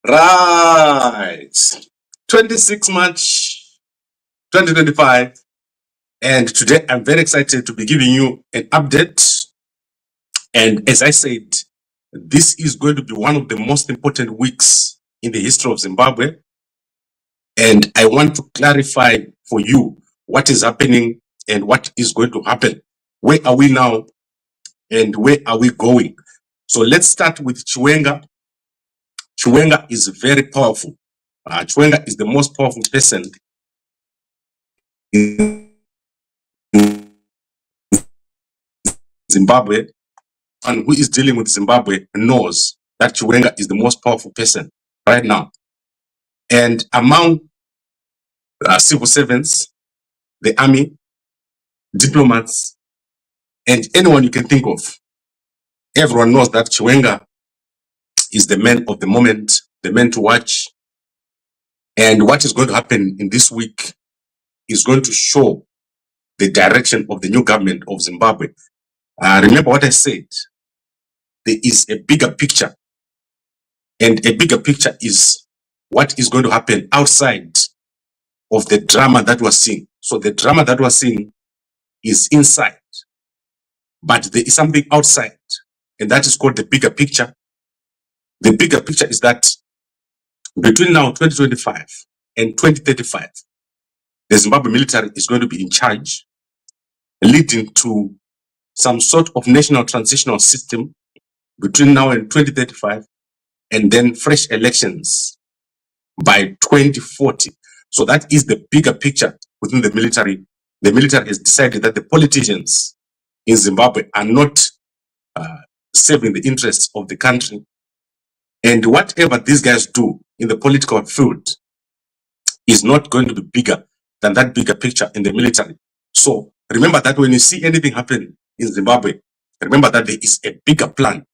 Right. 26 March 2025. And today I'm very excited to be giving you an update. And as I said, this is going to be one of the most important weeks in the history of Zimbabwe. And I want to clarify for you what is happening and what is going to happen. Where are we now and where are we going? So let's start with Chiwenga. Chiwenga is very powerful. Chiwenga is the most powerful person in Zimbabwe, and who is dealing with Zimbabwe knows that Chiwenga is the most powerful person right now. And among civil servants, the army, diplomats, and anyone you can think of, everyone knows that Chiwenga is the man of the moment, the man to watch. And what is going to happen in this week is going to show the direction of the new government of Zimbabwe. Remember what I said, there is a bigger picture, and a bigger picture is what is going to happen outside of the drama that we're seeing. So the drama that we're seeing is inside, but there is something outside, and that is called the bigger picture. The bigger picture is that between now 2025 and 2035, the Zimbabwe military is going to be in charge, leading to some sort of national transitional system between now and 2035, and then fresh elections by 2040. So that is the bigger picture within the military. The military has decided that the politicians in Zimbabwe are not serving the interests of the country. And whatever these guys do in the political field is not going to be bigger than that bigger picture in the military. So remember that when you see anything happen in Zimbabwe, remember that there is a bigger plan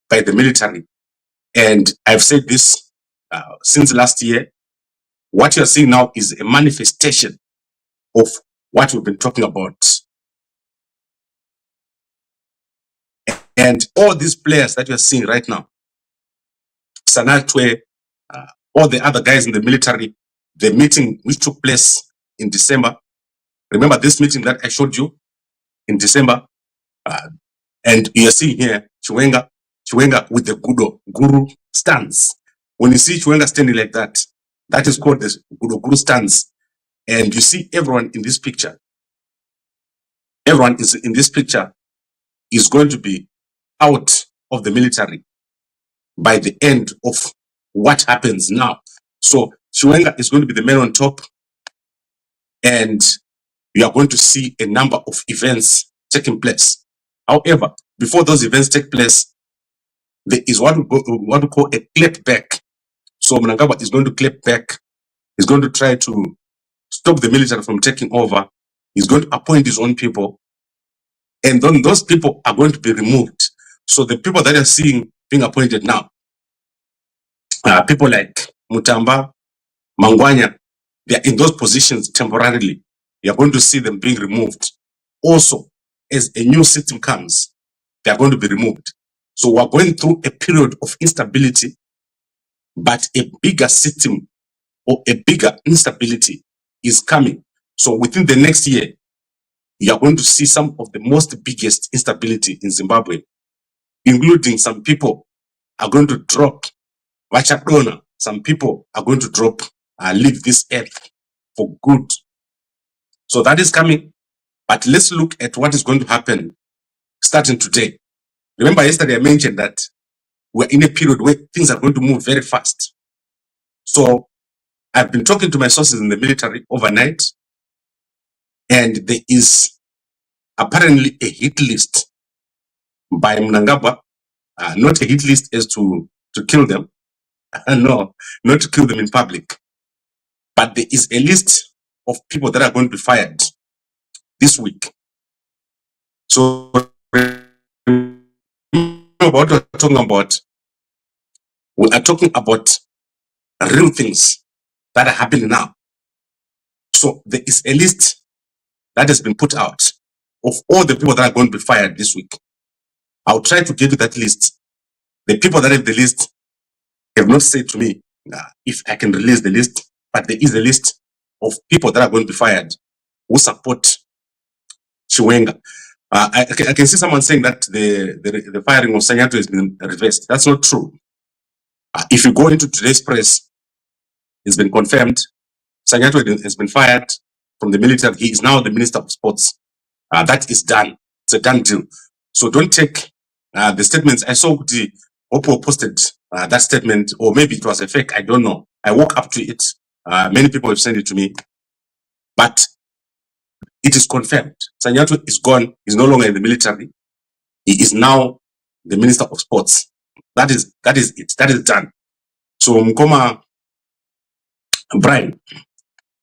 by the military. And I've said this since last year. What you're seeing now is a manifestation of what we've been talking about. And all these players that you're seeing right now, Sanyatwe, all the other guys in the military, the meeting which took place in December. Remember this meeting that I showed you in December? And you're seeing here Chiwenga with the guru stance. When you see Chiwenga standing like that, that is called the guru stance. And you see everyone in this picture. Everyone is in this picture is going to be out of the military by the end of what happens now. So Chiwenga is going to be the man on top, and you are going to see a number of events taking place. However, before those events take place, there is what we call a clap back. So Mnangagwa is going to clap back. He's going to try to stop the military from taking over. He's going to appoint his own people, and then those people are going to be removed. So the people that are seeing being appointed now, people like Mutamba, Mangwanya, they are in those positions temporarily. You are going to see them being removed. Also, as a new system comes, they are going to be removed. So we are going through a period of instability, but a bigger system or a bigger instability is coming. So within the next year, you are going to see some of the most biggest instability in Zimbabwe, including some people are going to drop Vachadona. Some people are going to drop, leave this earth for good. So that is coming. But let's look at what is going to happen starting today. Remember yesterday I mentioned that we're in a period where things are going to move very fast. So I've been talking to my sources in the military overnight, and there is apparently a hit list by Mnangagwa, not a hit list as to kill them. No, not to kill them in public. But there is a list of people that are going to be fired this week. So what we're talking about, we are talking about real things that are happening now. So there is a list that has been put out of all the people that are going to be fired this week. I'll try to give you that list. The people that have the list have not said to me if I can release the list, but there is a list of people that are going to be fired who support Chiwenga. I can see someone saying that the firing of Sanyatwe has been reversed. That's not true. If you go into today's press, it's been confirmed. Sanyatwe has been fired from the military. He is now the Minister of Sports. That is done. It's a done deal. So don't take the statements. I saw the Oppo posted that statement, or maybe it was a fake. I don't know. I woke up to it. Many people have sent it to me, but it is confirmed. Sanyatwe is gone. He's no longer in the military. He is now the Minister of Sports. That is it. That is done. So Mkoma Brian,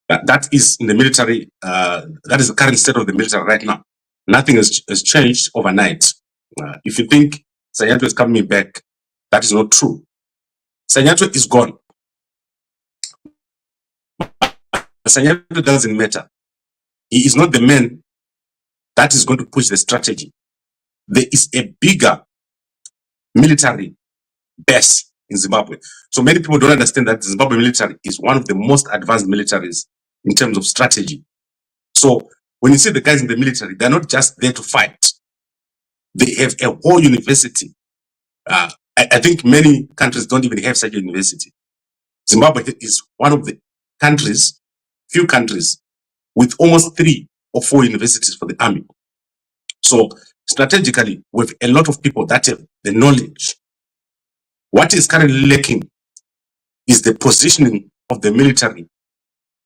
that is in the military. That is the current state of the military right now. Nothing has changed overnight. If you think Sanyatwe is coming back, that is not true. Sanyatwe is gone. Sanyatwe doesn't matter. He is not the man that is going to push the strategy. There is a bigger military base in Zimbabwe. So many people don't understand that the Zimbabwe military is one of the most advanced militaries in terms of strategy. So when you see the guys in the military, they're not just there to fight. They have a whole university. I think many countries don't even have such a university. Zimbabwe is one of the countries, few countries, with almost 3 or 4 universities for the army. So strategically, with a lot of people that have the knowledge. What is currently lacking is the positioning of the military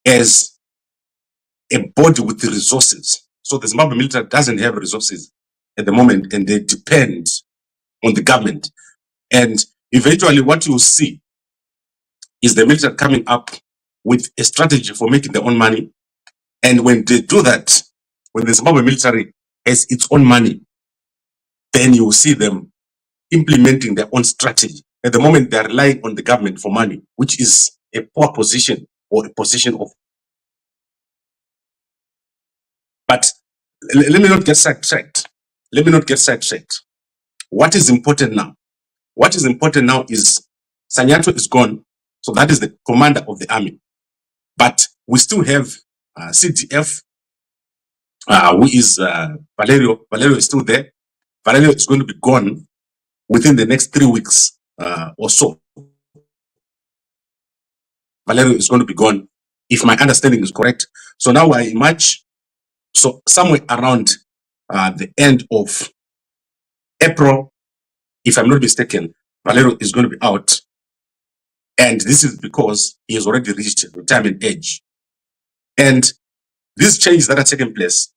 as a body with the resources. So the Zimbabwe military doesn't have resources at the moment, and they depend on the government. And eventually what you see is the military coming up with a strategy for making their own money. And when they do that, when the Zimbabwe military has its own money, then you will see them implementing their own strategy. At the moment, they are relying on the government for money, which is a poor position, or a position of. But let me not get sidetracked. Let me not get sidetracked. What is important now? What is important now is Sanyatwe is gone. So that is the commander of the army. But we still have CDF, who is Valerio. Valerio is still there. Valerio is going to be gone within the next 3 weeks or so. Valerio is going to be gone, if my understanding is correct. So now we're in March. So somewhere around the end of April, if I'm not mistaken, Valerio is going to be out. And this is because he has already reached retirement age. And these changes that are taking place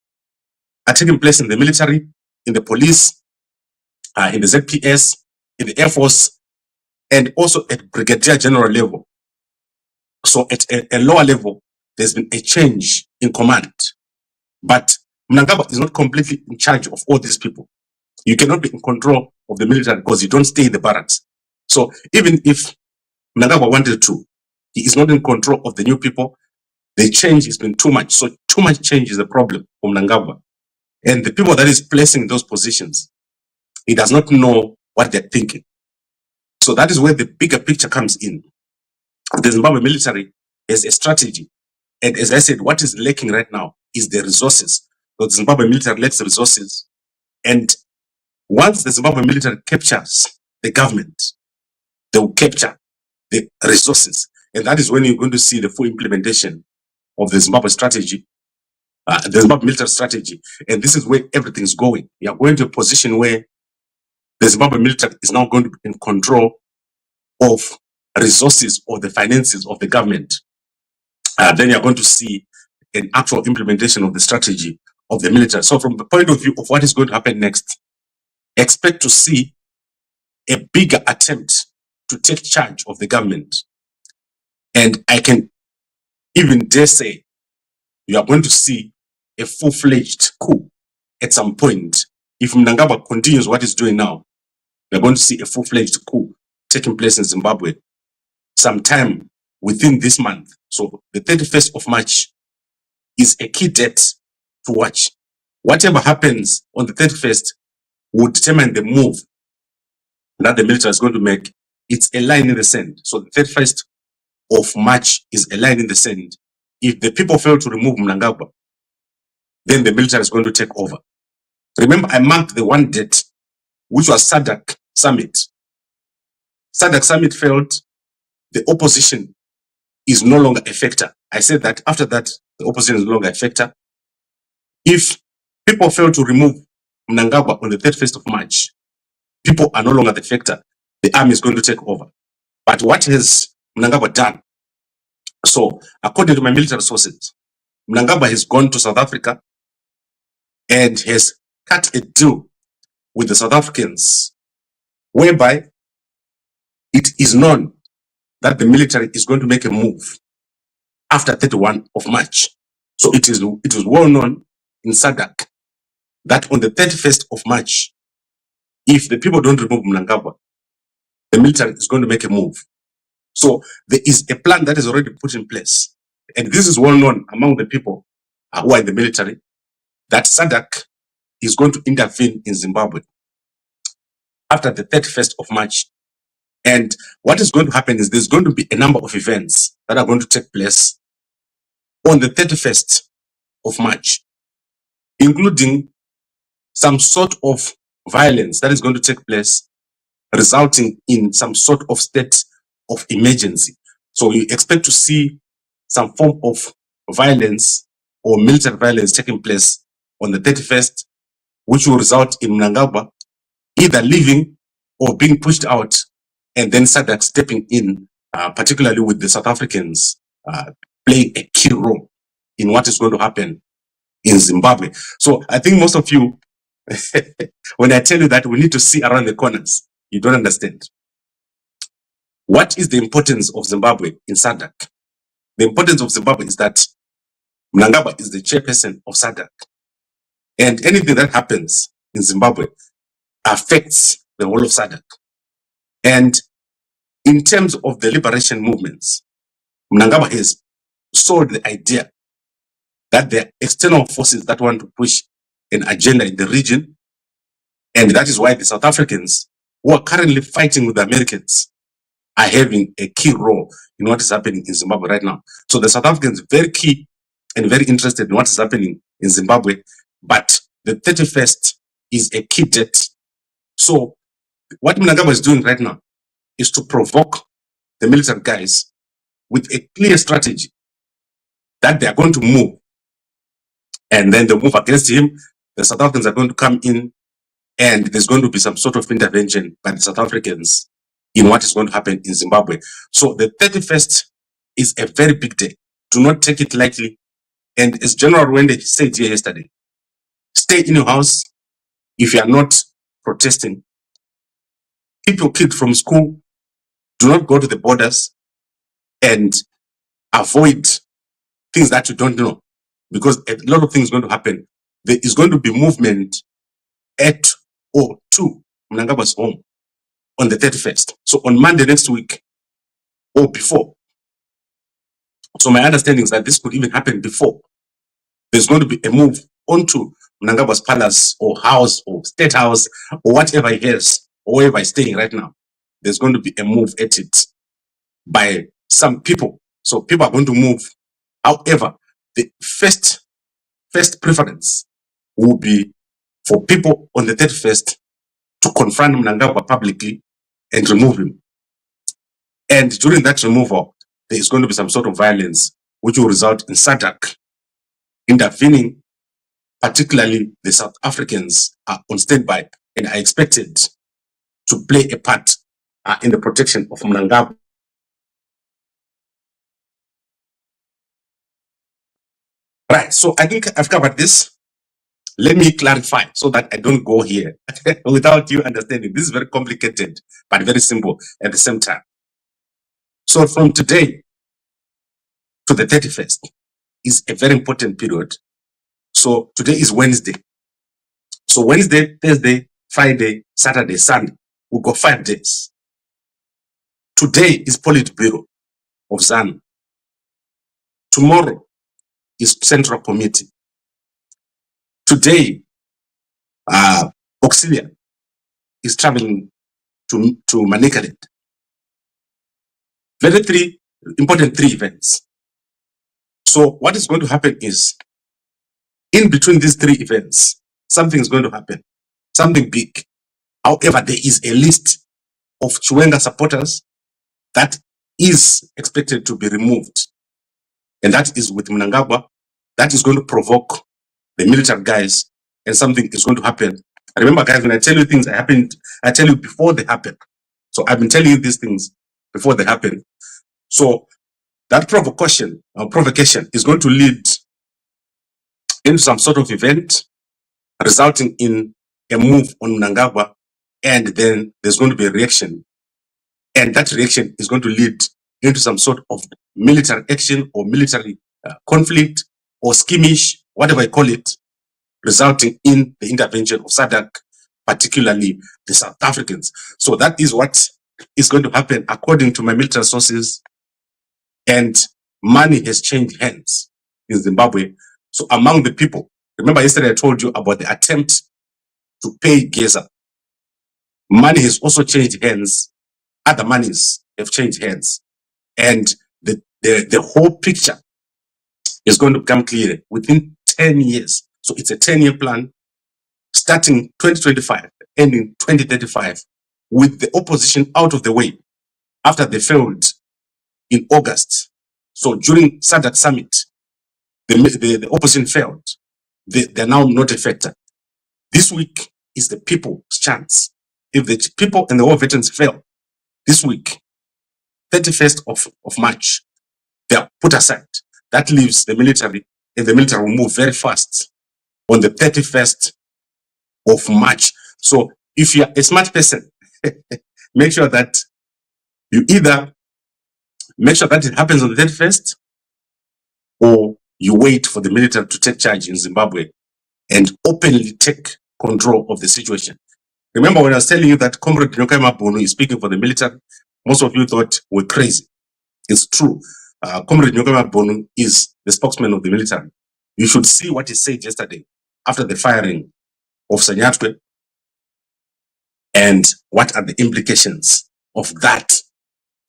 in the military, in the police, in the ZPS, in the Air Force, and also at brigadier general level. So at a lower level, there's been a change in command. But Mnangagwa is not completely in charge of all these people. You cannot be in control of the military because you don't stay in the barracks. So even if Mnangagwa wanted to, he is not in control of the new people. The change has been too much. So too much change is the problem for Mnangagwa. And the people that is placing those positions, he does not know what they're thinking. So that is where the bigger picture comes in. The Zimbabwe military has a strategy. And as I said, what is lacking right now is the resources. So the Zimbabwe military lacks the resources. And once the Zimbabwe military captures the government, they will capture the resources. And that is when you're going to see the full implementation of the Zimbabwe strategy, the Zimbabwe military strategy. And this is where everything's going. You are going to a position where the Zimbabwe military is now going to be in control of resources or the finances of the government. Then you're going to see an actual implementation of the strategy of the military. So from the point of view of what is going to happen next, expect to see a bigger attempt to take charge of the government. And I can even dare say you are going to see a full-fledged coup at some point. If Mnangagwa continues what he's doing now, we're going to see a full-fledged coup taking place in Zimbabwe sometime within this month. So the 31st of March is a key date to watch. Whatever happens on the 31st will determine the move that the military is going to make. It's a line in the sand. So the 31st of March is a line in the sand. If the people fail to remove Mnangagwa, then the military is going to take over. Remember, I marked the one date, which was SADC summit. SADC summit failed. The opposition is no longer a factor. I said that after that, the opposition is no longer a factor. If people fail to remove Mnangagwa on the 31st of March, people are no longer the factor. The army is going to take over. But what has Mnangagwa done? So, according to my military sources, Mnangagwa has gone to South Africa and has cut a deal with the South Africans, whereby it is known that the military is going to make a move after 31 of March. So it is well known in SADC that on the 31st of March, if the people don't remove Mnangagwa, the military is going to make a move. So there is a plan that is already put in place. And this is well known among the people who are in the military, that SADC is going to intervene in Zimbabwe after the 31st of March. And what is going to happen is there's going to be a number of events that are going to take place on the 31st of March, including some sort of violence that is going to take place, resulting in some sort of state of emergency. So you expect to see some form of violence or military violence taking place on the 31st, which will result in Mnangagwa either leaving or being pushed out, and then SADC stepping in, particularly with the South Africans playing a key role in what is going to happen in Zimbabwe. So I think most of you, when I tell you that we need to see around the corners, you don't understand. What is the importance of Zimbabwe in SADC? The importance of Zimbabwe is that Mnangagwa is the chairperson of SADC. And anything that happens in Zimbabwe affects the whole of SADC. And in terms of the liberation movements, Mnangagwa has sold the idea that there are external forces that want to push an agenda in the region. And that is why the South Africans, who are currently fighting with the Americans, are having a key role in what is happening in Zimbabwe right now. So the South Africans are very key and very interested in what is happening in Zimbabwe. But the 31st is a key date. So what Mnangagwa is doing right now is to provoke the military guys with a clear strategy that they are going to move. And then they move against him. The South Africans are going to come in, and there's going to be some sort of intervention by the South Africans in what is going to happen in Zimbabwe. So the 31st is a very big day. Do not take it lightly. And as General Rwende said here yesterday, stay in your house if you are not protesting. Keep your kid from school. Do not go to the borders, and avoid things that you don't know, because a lot of things are going to happen. There is going to be movement at or to Mnangagwa's home on the 31st. So on Monday next week or before. So my understanding is that this could even happen before. There's going to be a move onto Mnangagwa's palace or house or state house or whatever he has or wherever he's staying right now. There's going to be a move at it by some people. So people are going to move. However, the first preference will be for people on the 31st to confront Mnangagwa publicly and remove him. And during that removal, there is going to be some sort of violence, which will result in SADC intervening. Particularly the South Africans are on standby and are expected to play a part in the protection of Mnangagwa. Right, so I think I've covered this. Let me clarify so that I don't go here without you understanding. This is very complicated, but very simple at the same time. So from today to the 31st is a very important period. So today is Wednesday. So Wednesday, Thursday, Friday, Saturday, Sunday, we've got 5 days. Today is Politburo of ZANU. Tomorrow is Central Committee. Today, Auxilia is traveling to Manicaland. Very important 3 events. So what is going to happen is, in between these 3 events, something is going to happen, something big. However, there is a list of Chiwenga supporters that is expected to be removed. And that is with Mnangagwa. That is going to provoke the military guys, and something is going to happen. I remember, guys, when I tell you things that happened, I tell you before they happen. So I've been telling you these things before they happen. So that provocation is going to lead into some sort of event, resulting in a move on Mnangagwa, and then there's going to be a reaction. And that reaction is going to lead into some sort of military action or military conflict or skirmish, whatever I call it, resulting in the intervention of SADC, particularly the South Africans. So that is what is going to happen according to my military sources. And money has changed hands in Zimbabwe. So among the people, remember yesterday I told you about the attempt to pay Geza. Money has also changed hands. Other monies have changed hands. And the whole picture is going to become clear within 10 years. So it's a 10-year plan, starting 2025, ending 2035, with the opposition out of the way after they failed in August. So during SADC summit, the opposition failed. They're now not a factor. This week is the people's chance. If the people and the war veterans fail this week, 31st of March, they are put aside. That leaves the military, and the military will move very fast on the 31st of March. So if you're a smart person, make sure that you either make sure that it happens on the 31st, or you wait for the military to take charge in Zimbabwe and openly take control of the situation. Remember when I was telling you that Comrade Nyokai Mabunu is speaking for the military, most of you thought we're crazy. It's true. Comrade Nyokai Mabunu is the spokesman of the military. You should see what he said yesterday after the firing of Sanyatwe, and what are the implications of that.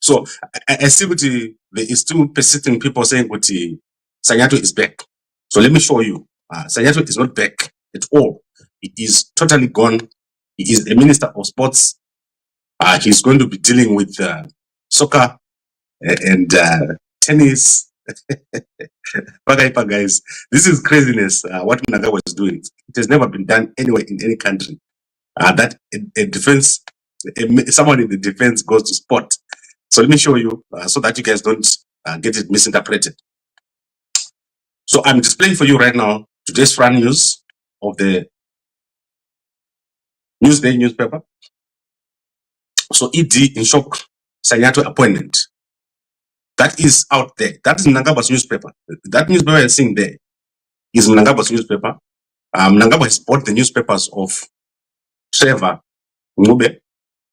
So I see what there is still persisting people saying what Sanyatwe is back. So let me show you. Sanyatwe is not back at all. He is totally gone. He is a minister of sports. He's going to be dealing with soccer and tennis. Guys, this is craziness. What Mnangagwa is doing, it has never been done anywhere in any country. That a defense, someone in the defense goes to sport. So let me show you so that you guys don't get it misinterpreted. So I'm displaying for you right now today's front news of the Newsday newspaper. So ED in shock, Sanyatwe appointment. That is out there. That is Mnangagwa's newspaper. That newspaper you're seeing there is Mnangagwa's newspaper. Mnangagwa has bought the newspapers of Trevor Ngube.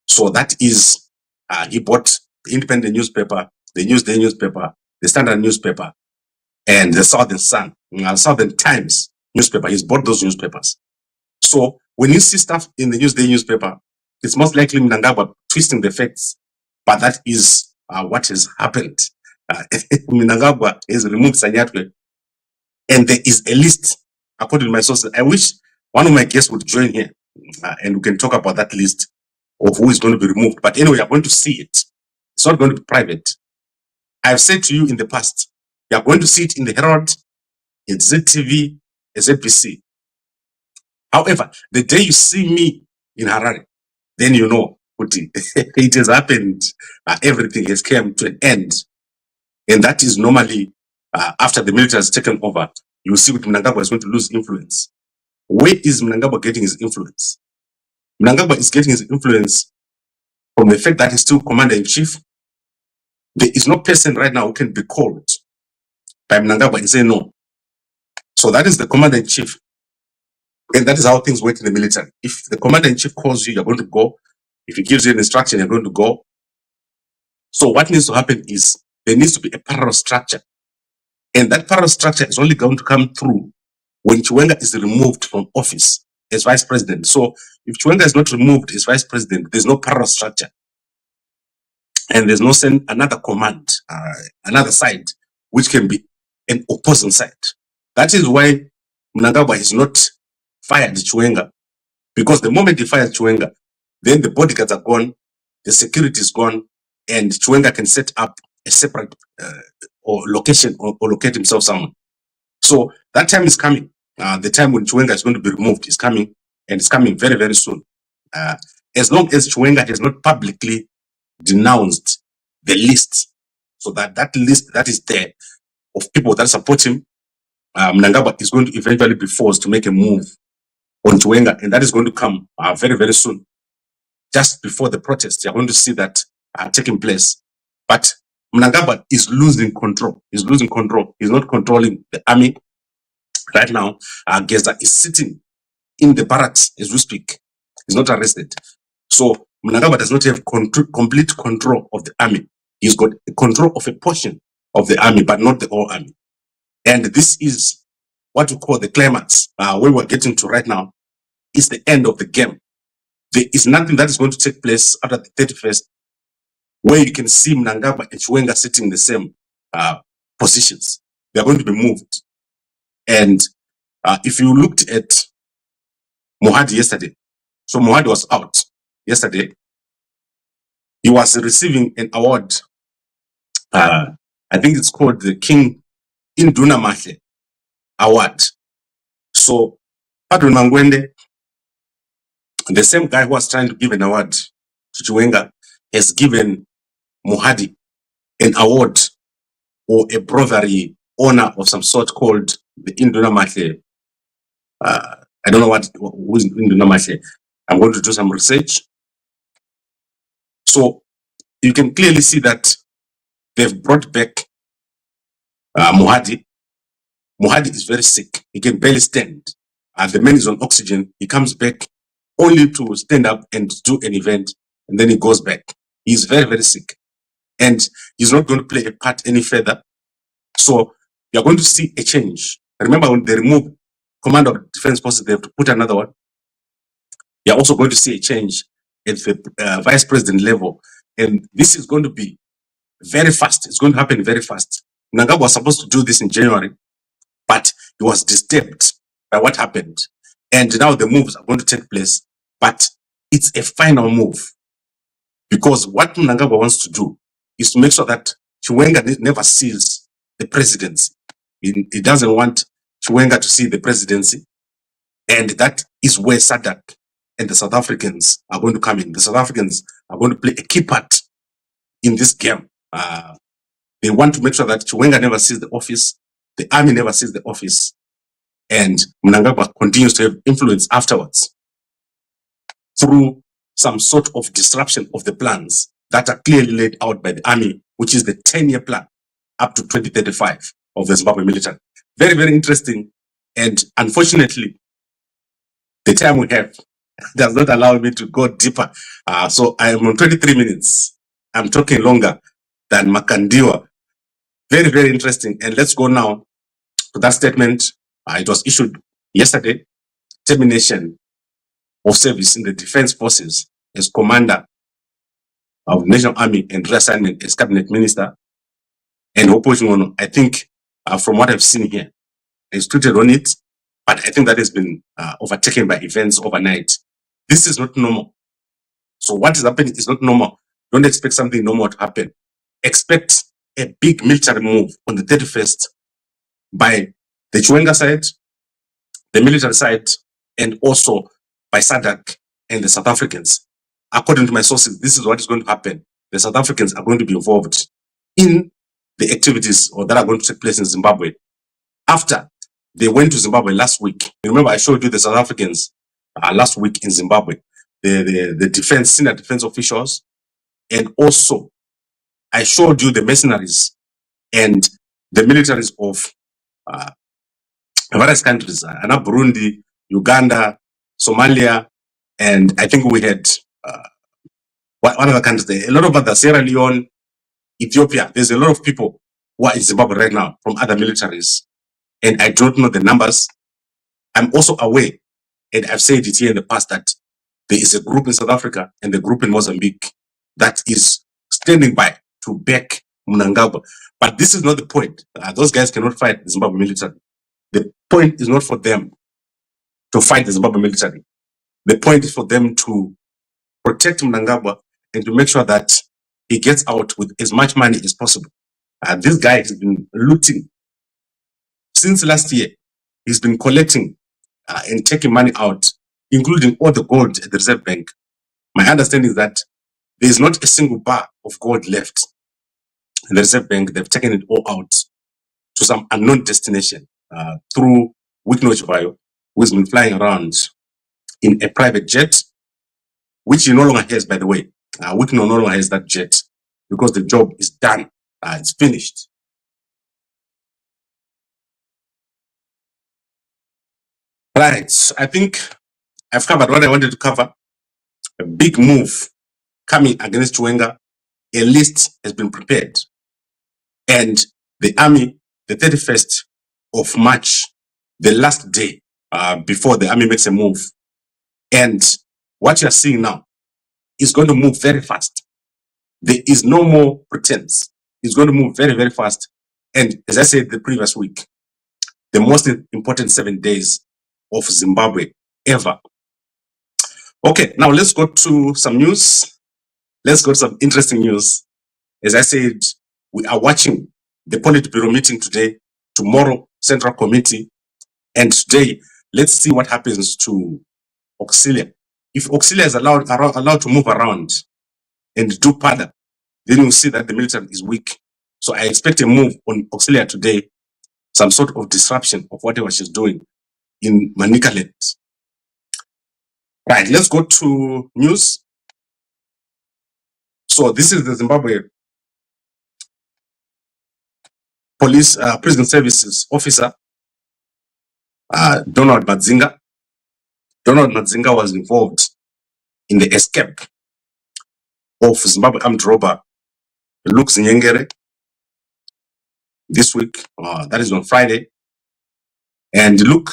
So that is, he bought the Independent newspaper, the Newsday newspaper, the Standard newspaper, and the Southern Sun, Southern Times newspaper. He's bought those newspapers. So when you see stuff in the Newsday newspaper, it's most likely Mnangagwa twisting the facts, but that is what has happened. Mnangagwa has removed Sanyatwe, and there is a list, according to my sources. I wish one of my guests would join here, and we can talk about that list of who is going to be removed. But anyway, you're going to see it. It's not going to be private. I've said to you in the past, you're going to see it in the Herald, in ZTV, in ZBC. However, the day you see me in Harare, then you know it has happened. Everything has come to an end. And that is normally after the military has taken over, you will see that Mnangagwa is going to lose influence. Where is Mnangagwa getting his influence? Mnangagwa is getting his influence from the fact that he's still commander-in-chief. There is no person right now who can be called by Mnangagwa and say no. So that is the commander-in-chief. And that is how things work in the military. If the commander-in-chief calls you, you're going to go. If he gives you an instruction, you're going to go. So what needs to happen is there needs to be a parallel structure. And that parallel structure is only going to come through when Chiwenga is removed from office as vice president. So if Chiwenga is not removed as vice president, there's no parallel structure. And there's no another command, another side, which can be an opposing side. That is why Mnangagwa has not fired Chiwenga, because the moment he fires Chiwenga, then the bodyguards are gone, the security is gone, and Chiwenga can set up a separate or location or locate himself somewhere. So that time is coming. The time when Chiwenga is going to be removed is coming, and it's coming very, very soon. As long as Chiwenga has not publicly denounced the list, so that list that is there of people that support him, Mnangagwa is going to eventually be forced to make a move on Chiwenga, and that is going to come very, very soon. Just before the protest, you're going to see that taking place. But Mnangagwa is losing control. He's losing control. He's not controlling the army. Right now, Geza is sitting in the barracks as we speak. He's not arrested. So Mnangagwa does not have complete control of the army. He's got control of a portion of the army, but not the whole army. And this is what we call the climax, where we're getting to right now, is the end of the game. There is nothing that is going to take place after the 31st, where you can see Mnangagwa and Chiwenga sitting in the same positions. They are going to be moved. And if you looked at Mohadi yesterday, so Mohadi was out yesterday. He was receiving an award. I think it's called the King Induna Mahle Award. So Padre Mangwende, the same guy who was trying to give an award to Chiwenga, has given Mohadi an award or a bravery honor of some sort called the Induna Mahle. I don't know who is Induna Mahle. I'm going to do some research. So you can clearly see that they've brought back Mohadi. Mohadi is very sick. He can barely stand. The man is on oxygen. He comes back only to stand up and do an event, and then he goes back. He's very, very sick. And he's not going to play a part any further. So you're going to see a change. Remember, when they remove Commander of Defense Forces, they have to put another one. You're also going to see a change at the vice president level. And this is going to be very fast. It's going to happen very fast. Mnangagwa was supposed to do this in January, but he was disturbed by what happened. And now the moves are going to take place, but it's a final move. Because what Mnangagwa wants to do is to make sure that Chiwenga never sees the presidency. He doesn't want Chiwenga to see the presidency. And that is where SADC and the South Africans are going to come in. The South Africans are going to play a key part in this game. They want to make sure that Chiwenga never sees the office, the army never sees the office, and Mnangagwa continues to have influence afterwards through some sort of disruption of the plans that are clearly laid out by the army, which is the 10-year plan up to 2035 of the Zimbabwe military. Very, very interesting. And unfortunately, the time we have does not allow me to go deeper. So I am on 23 minutes. I'm talking longer than Makandiwa. Very, very interesting. And let's go now to that statement. It was issued yesterday. Termination of service in the Defense Forces as Commander of the National Army and reassignment as Cabinet Minister. And Opochimono, I think, from what I've seen here, is tweeted on it, but I think that has been overtaken by events overnight. This is not normal. So what is happening is not normal. Don't expect something normal to happen. Expect a big military move on the 31st by the Chiwenga side, the military side, and also by SADC and the South Africans. According to my sources, this is what is going to happen. The South Africans are going to be involved in the activities that are going to take place in Zimbabwe after they went to Zimbabwe last week. You remember I showed you the South Africans last week in Zimbabwe, the senior defense officials, and also I showed you the mercenaries and the militaries of uh, various countries, Burundi, Uganda, Somalia, and I think we had one other countries there. A lot of other, Sierra Leone, Ethiopia. There's a lot of people who are in Zimbabwe right now from other militaries, and I don't know the numbers. I'm also aware, and I've said it here in the past, that there is a group in South Africa and the group in Mozambique that is standing by to back Mnangagwa. But this is not the point. Those guys cannot fight the Zimbabwe military. The point is not for them to fight the Zimbabwe military. The point is for them to protect Mnangagwa and to make sure that he gets out with as much money as possible. This guy has been looting since last year. He's been collecting and taking money out, including all the gold at the Reserve Bank. My understanding is that there is not a single bar of gold left in the Reserve Bank. They've taken it all out to some unknown destination through Wiknochvayo, who has been flying around in a private jet, which he no longer has, by the way. Wikno no longer has that jet because the job is done. It's finished. Right. I think I've covered what I wanted to cover. A big move coming against Chiwenga. A list has been prepared. And the army, the 31st of March, the last day before the army makes a move. And what you're seeing now is going to move very fast. There is no more pretense. It's going to move very, very fast. And as I said the previous week, the most important 7 days of Zimbabwe ever. Okay, now let's go to some news. Let's go to some interesting news. As I said, we are watching the Politburo meeting today, tomorrow, Central Committee, and today, let's see what happens to Auxilia. If Auxilia is allowed to move around and do pada, then you'll see that the military is weak. So I expect a move on Auxilia today, some sort of disruption of whatever she's doing in Manicaland. Right, let's go to news. So this is the Zimbabwe Police Prison Services officer, Donald Madzinga. Donald Madzinga was involved in the escape of Zimbabwe armed robber Luke Zinyengere this week. That is on Friday. And Luke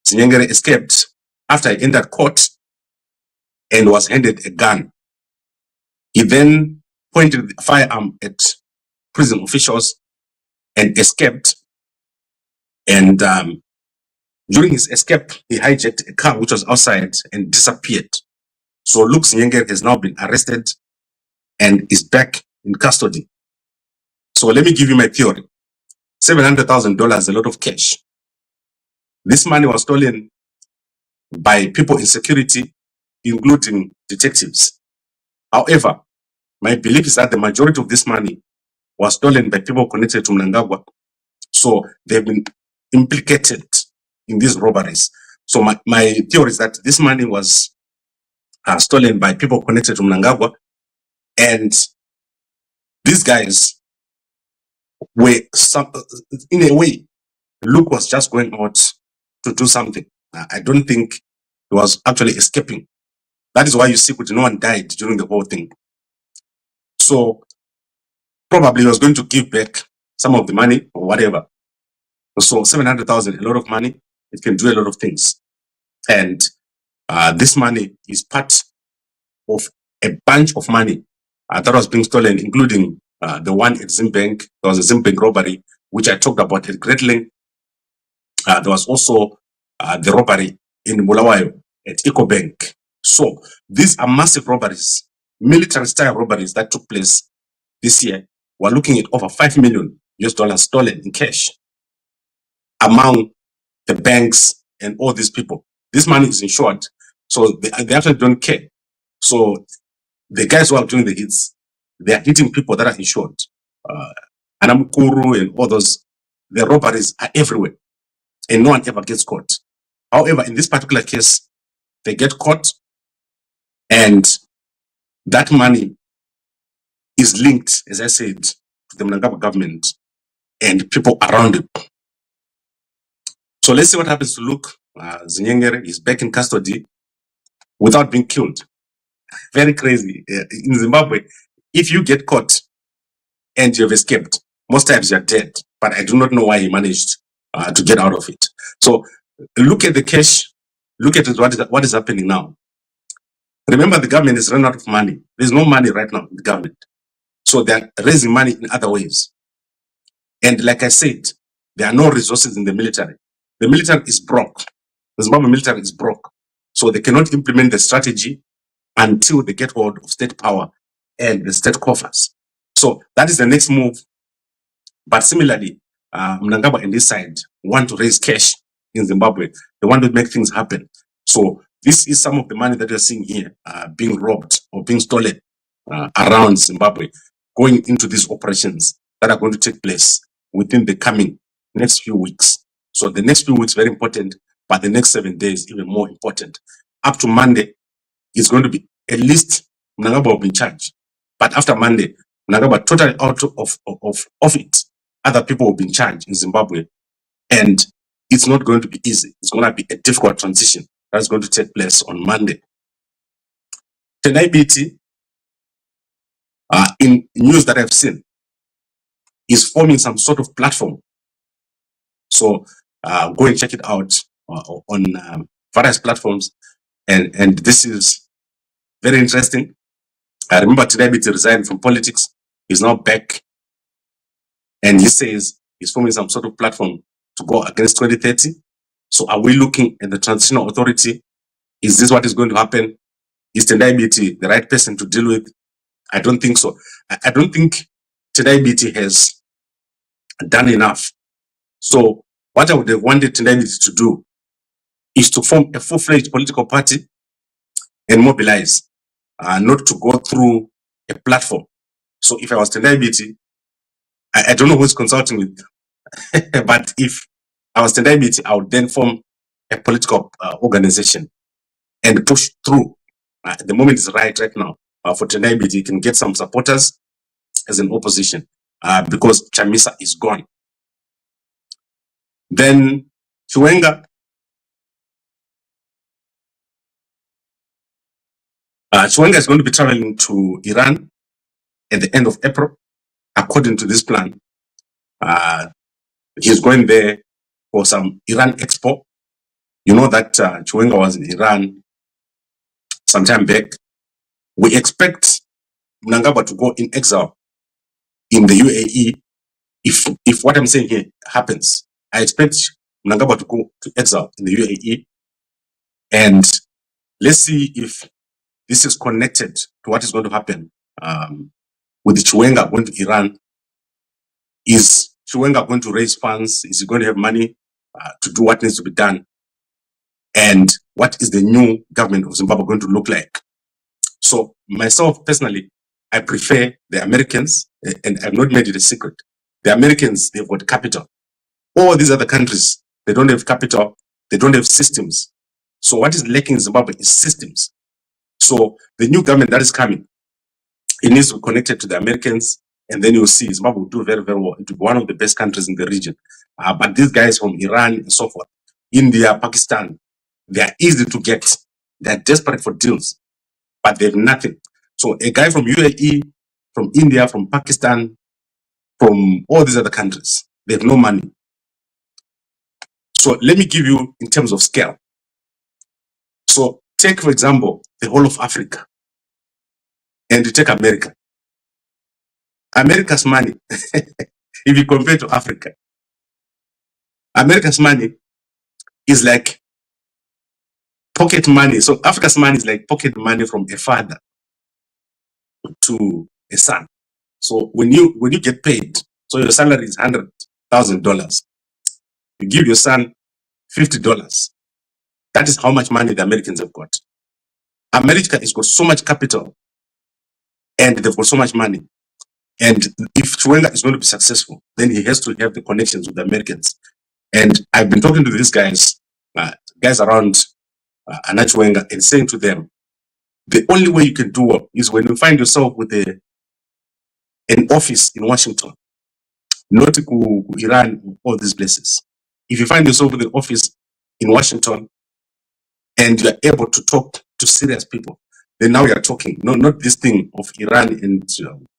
Zinyengere escaped after he entered court and was handed a gun. He then pointed the firearm at prison officials and escaped. And during his escape, he hijacked a car which was outside and disappeared. So Luke Zinyengere has now been arrested and is back in custody. So let me give you my theory. $700,000 is a lot of cash. This money was stolen by people in security, including detectives. However, my belief is that the majority of this money was stolen by people connected to Mnangagwa. So they've been implicated in these robberies. So my theory is that this money was stolen by people connected to Mnangagwa, and these guys were, in a way, Luke was just going out to do something. I don't think he was actually escaping. That is why you see no one died during the whole thing. So probably he was going to give back some of the money or whatever. So 700,000, a lot of money. It can do a lot of things. And this money is part of a bunch of money that was being stolen, including the one at Zimbank. There was a Zimbank robbery, which I talked about at great length. There was also the robbery in Bulawayo at EcoBank. So these are massive robberies, military-style robberies that took place this year. We're looking at over $5 million stolen in cash among the banks and all these people. This money is insured, so they actually don't care. So the guys who are doing the hits, they are hitting people that are insured. Anamkuru and others, the robberies are everywhere, and no one ever gets caught. However, in this particular case, they get caught, and that money is linked, as I said, to the Mnangagwa government. and people around him. So let's see what happens to Luke. Zinyengere is back in custody without being killed. Very crazy. In Zimbabwe, if you get caught and you have escaped, most times you're dead. But I do not know why he managed to get out of it. So look at the cash. Look at what is happening now. Remember, the government is running out of money. There's no money right now in the government. So they're raising money in other ways. And like I said, there are no resources in the military. The military is broke. The Zimbabwe military is broke. So they cannot implement the strategy until they get hold of state power and the state coffers. So that is the next move. But similarly, Mnangagwa and this side want to raise cash in Zimbabwe. They want to make things happen. So this is some of the money that you're seeing here being robbed or being stolen around Zimbabwe, going into these operations that are going to take place within the coming next few weeks. So the next few weeks very important, but the next 7 days even more important. Up to Monday, it's going to be at least Mnangagwa will be in charge. But after Monday, Mnangagwa totally out of it. Other people will be in charge in Zimbabwe, and it's not going to be easy. It's going to be a difficult transition that's going to take place on Monday. TNIBT, in news that I've seen, is forming some sort of platform. So go and check it out on various platforms, and this is very interesting. I remember TNIBT resigned from politics. He's now back, and he says he's forming some sort of platform to go against 2030. So are we looking at the transitional authority? Is this what is going to happen? Is TNIBT the right person to deal with? I don't think so. I don't think TNIBT has done enough. So what I would have wanted TNIBT to do is to form a full-fledged political party and mobilize, not to go through a platform. So if I was TNIBT, I don't know who's consulting with, but if I was TNIBT, I would then form a political organization and push through. The moment is right now for TNIBT. You can get some supporters as an opposition because Chamisa is gone. Then Chiwenga, Chiwenga is going to be traveling to Iran at the end of April, according to this plan. He's going there for some Iran expo. You know that Chiwenga was in Iran some time back. We expect Mnangagwa to go in exile in the UAE if what I'm saying here happens. I expect Mnangagwa to go to exile in the UAE, and let's see if this is connected to what is going to happen with the Chiwenga going to Iran. Is Chiwenga going to raise funds? Is he going to have money to do what needs to be done? And what is the new government of Zimbabwe going to look like? So myself personally, I prefer the Americans, and I've not made it a secret. The Americans, they've got capital. All these other countries, they don't have capital, they don't have systems. So what is lacking in Zimbabwe is systems. So the new government that is coming, it needs to be connected to the Americans, and then you'll see Zimbabwe will do very, very well. It will be one of the best countries in the region. But these guys from Iran and so forth, India, Pakistan, they are easy to get. They're desperate for deals, but they have nothing. So a guy from UAE, from India, from Pakistan, from all these other countries, they have no money. So let me give you in terms of scale. So take, for example, the whole of Africa, and you take America. America's money, if you compare to Africa, America's money is like pocket money. So Africa's money is like pocket money from a father to a son. So when you get paid, so your salary is $100,000, you give your son $50. That is how much money the Americans have got. America has got so much capital, and they've got so much money. And if Chiwenga is going to be successful, then he has to have the connections with the Americans. And I've been talking to these guys, guys around Chiwenga, and saying to them, the only way you can do it is when you find yourself with an office in Washington, not to Iran, all these places. If you find yourself with an office in Washington and you are able to talk to serious people, then now you are talking, not this thing of Iran and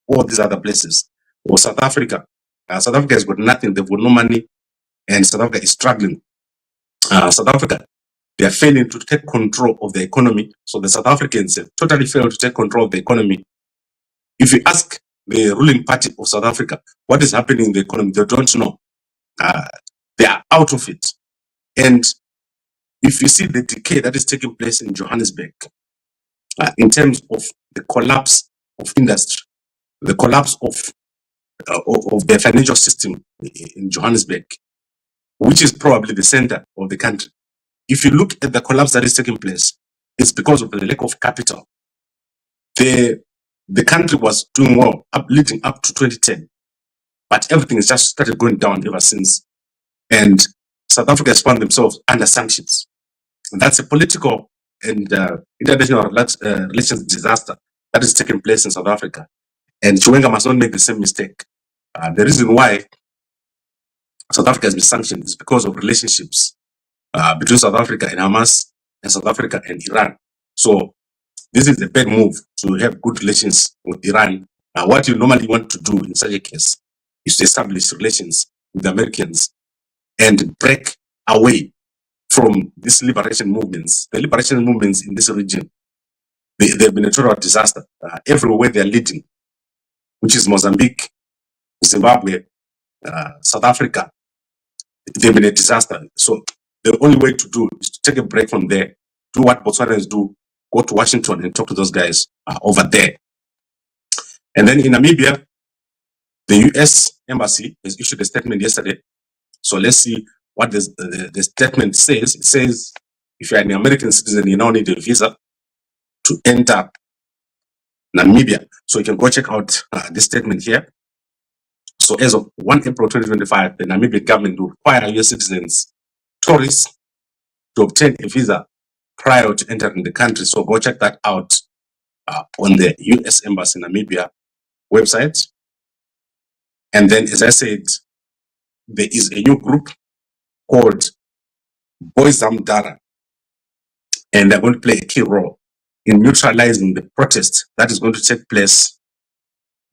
all these other places. Or South Africa. South Africa has got nothing, they've got no money, and South Africa is struggling. South Africa, they are failing to take control of the economy. So the South Africans have totally failed to take control of the economy. If you ask the ruling party of South Africa what is happening in the economy, they don't know. They are out of it. And if you see the decay that is taking place in Johannesburg, in terms of the collapse of industry, the collapse of the financial system in Johannesburg, which is probably the center of the country. If you look at the collapse that is taking place, it's because of the lack of capital. The country was doing well leading up to 2010, but everything has just started going down ever since. And South Africa has found themselves under sanctions. And that's a political and international relations disaster that is taking place in South Africa. And Chiwenga must not make the same mistake. The reason why South Africa has been sanctioned is because of relationships between South Africa and Hamas and South Africa and Iran. So this is a bad move to have good relations with Iran. What you normally want to do in such a case is to establish relations with the Americans and break away from these liberation movements. The liberation movements in this region, they've been a total disaster. Everywhere they're leading, which is Mozambique, Zimbabwe, South Africa, they've been a disaster. So the only way to do is to take a break from there, do what Botswanans do, go to Washington and talk to those guys over there. And then in Namibia, the US Embassy has issued a statement yesterday. So let's see what the statement says. It says, if you're an American citizen, you now need a visa to enter Namibia. So you can go check out this statement here. So as of 1 April 2025, the Namibian government will require US citizens, tourists, to obtain a visa prior to entering the country. So go check that out on the US Embassy Namibia website. And then, as I said, there is a new group called Boyzamdara, and they're going to play a key role in neutralizing the protest that is going to take place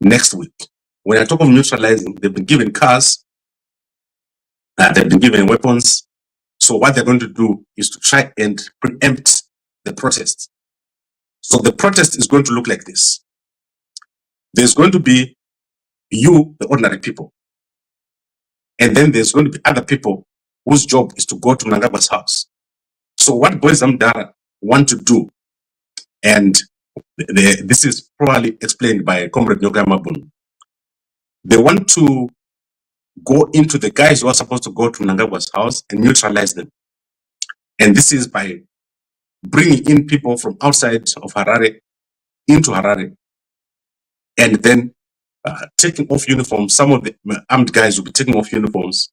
next week. When I talk of neutralizing, they've been given cars, they've been given weapons. So what they're going to do is to try and preempt the protest. So the protest is going to look like this. There's going to be you, the ordinary people. And then there's going to be other people whose job is to go to Mnangagwa's house. So what Boyzamdara want to do, and this is probably explained by Comrade Nyoka Mabun, they want to go into the guys who are supposed to go to Mnangagwa's house and neutralize them. And this is by bringing in people from outside of Harare into Harare, and then taking off uniforms. Some of the armed guys will be taking off uniforms